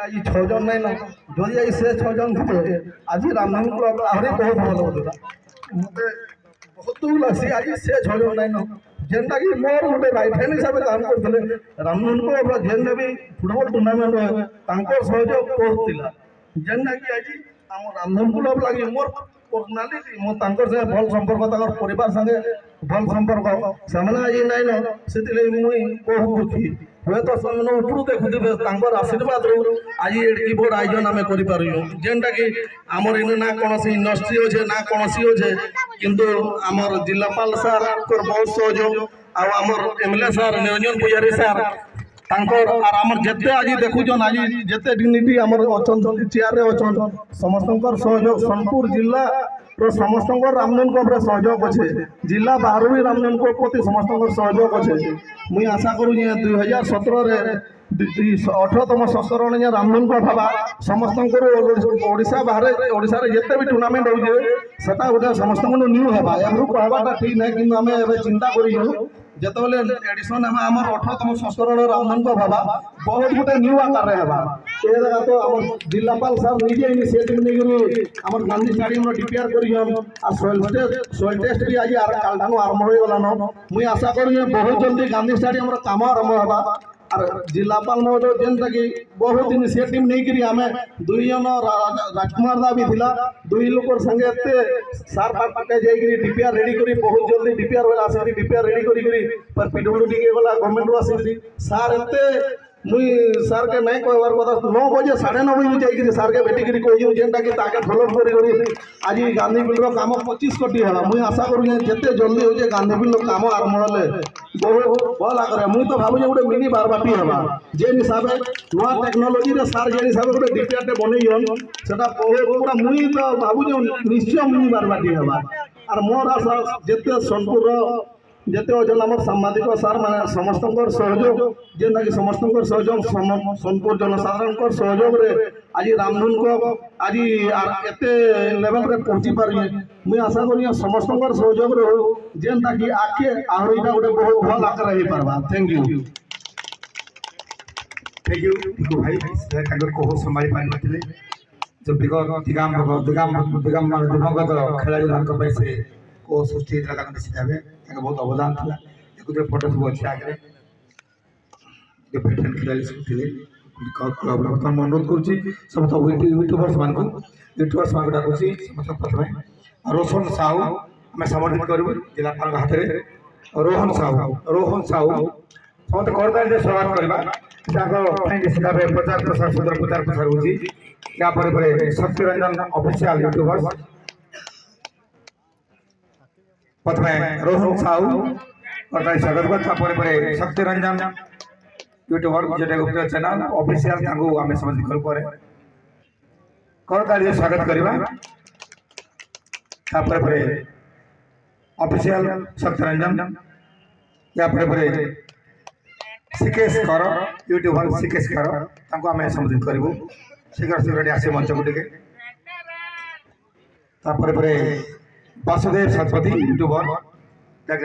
ଆଜି 6 ଜଣ ନାଇଁ ନା ଯଦି ଆଜି ସେ 6 ଜଣ ଥିଲେ ଆଜି ରାମନବମୀ କ୍ଲବ ଆହୁରି ବହୁତ ଭଲ ହଉଥିଲା ମତେ ବହୁତ ଲାଗ୍ସି ଆଜି ସେ 6 ଜଣ ନାଇଁ ନା ଯେନ୍ଟାକି ମୋର ଗୋଟେ ରାଇଟ୍ ହ୍ୟାଣ୍ଡ ହିସାବରେ କାମ କରୁଥିଲେ ରାମନବମୀ କ୍ଲବର ଯେନ୍ଟା ବି ଫୁଟବଲ ଟୁର୍ଣ୍ଣାମେଣ୍ଟ ହୁଏ ତାଙ୍କର ସହଯୋଗ ବହୁତ ଥିଲା ଯେନ୍ଟାକି ଆଜି ଆମ ରାମନବମୀ କ୍ଲବ ଲାଗି ମୋର पर्सनालीटी मो तांकर से भल संपर्क तांकर परिवार संगे भल संपर्क सामने आज नाइन से मुई बहुत दुखी हुए तो से उपरू देखुवे तांकर आशीर्वाद आज एडकी बड़ आयोजन आम कर जेनटा कि आमर इन ना कौन इंडस्ट्री अच्छे ना कौन अच्छे किंतु आमर जिलापाल सार बहुत सहयोग आमर एमएलए सार निरंजन पुजारी सार जिते आज देखुन आज जिते डिग्निटी चेयर अच्छा समस्त सहयोग सोनपुर जिला समस्त रामनवमी क्लब सहयोग अच्छे जिला बाहर भी रामनवमी क्लब प्रति समस्त सहयोग अच्छे मुई आशा करुँ 2017 18तम संस्करण रामनवमी क्लब हवा समस्त ओडिशा बाहर ओडिशा जिते भी टूर्नामेंट होते गोटे समस्त न्यू हवा कहवाटा ठीक ना कि आम चिंता कर जितेबाला एडिशन आम 18तम संस्करण रामनवमी क्लब हवा बहुत गोटे न्यू आकार हवा तो आम जिलापाल सार निजे इनिशिएटिव नहीं गांधी स्टाडियम डिपेयर कर सोल टेस्ट भी आज काल आरंभ हो गलान मुई आशा करूँ बहुत जल्दी गांधी स्टाडियम काम आरंभ होगा और जिलापाल महोदय जेनटा कि बहुत इनिशिएटिव नहीं आम दुई जन राजकुमार दा भी थिला दुई लोक संगे सार पाटे जाइए डिपिआर रेडी करी बहुत जल्दी डिपिआर वाला आस डिपिआर रेडी करी पर पीडब्ल्यूडी के गला गवर्नमेंट आस सार एते मुई सार के नहीं कहबार कथा 9 बजे 9:30 बजे जाइए सार के भेटिक कही जेनटा कि डेभलप कर आज गांधी बिल काम 25 कोटी है मुई आशा करूँ जिते जल्दी हो गांधी बिल काम आरंभ हेले बहुत भल आगे मुई तो भावुँ गोटे मिनी बारबाटी हवा जेन हिसाब से नुआ टेक्नोलोजी सार जेन हिसाब से गोटे डिपिआरटे बनईन से पूरा मुई तो भावुँ निश्चय मिनी बारबाटी हवा और मोर आशा जिते सोनपुर जिते अच्छा आम सांबादिक सार मैंने समस्त सहयोग जेनटा कि समस्त सहयोग सोनपुर जनसाधारण सहयोग आज रामनवमी क्लब आज एत लेवल रे पहुँची पारे मुई आशा करी समस्त सहयोग जेनटा कि आगे आहरीटा गोटे बहुत भल आकार हो पार्बा थैंक यू भाई कह संभाली पारि नथिले जो दिगंगत खिलाड़ी से को सृष्टि निश्चित बहुत अवदान था देखुए फोटो सब अच्छे आगे भेटेन खिलाड़ी सब थे बर्तमान अनुरोध करुँच समस्त यूट्यूबर्स मान डाकुची समस्त प्रथम रोशन साहू आम समर्पित करूँ जिलापाल हाथ में रोहन साहू समस्त करताली स्वागत करवा निश्चित भाव प्रचार प्रसार सुंदर प्रचार प्रसार होती सत्यरंजन ऑफिशियल यूट्यूबर्स प्रथम रोहन साहू करताली स्वागत कर सत्यरंजन यूट्यूबर जो गुप्त चैनल ऑफिशियल आम समझ करताली स्वागत करवा ऑफिशियल सत्यरंजन या सिकेश कर यूट्यूबर सिकेश कर आम संबोधित करूँ शीघ्र शीघ्र आसे मंच को टे वासुदेव शतपथी यूट्यूबर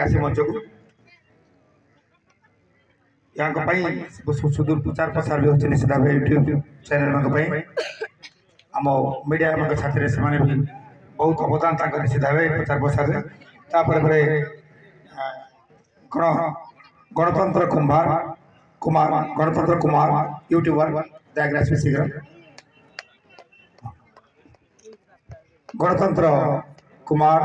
आसे मंच को यहाँ सुदूर प्रचार प्रसार भी होती निश्चित भाव यूट्यूब चैनल आम मीडिया साथी से भी बहुत अवदान निश्चित भाव प्रचार प्रसार गणतंत्र कुमार यूट्यूबर आगे शीघ्र गणतंत्र कुमार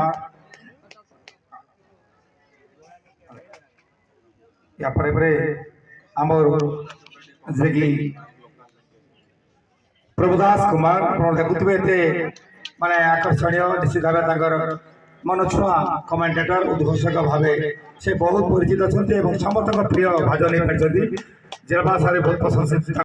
या आमर जे प्रभुदास कुमार देखुए माने आकर्षणीय निश्चित भाव मन छुआ कमेंटेटर उद्घोषक भाव से बहुत परिचित अच्छा समस्त प्रिय भाजन नहीं पार्टी जिला भाषा बहुत प्रशंसित।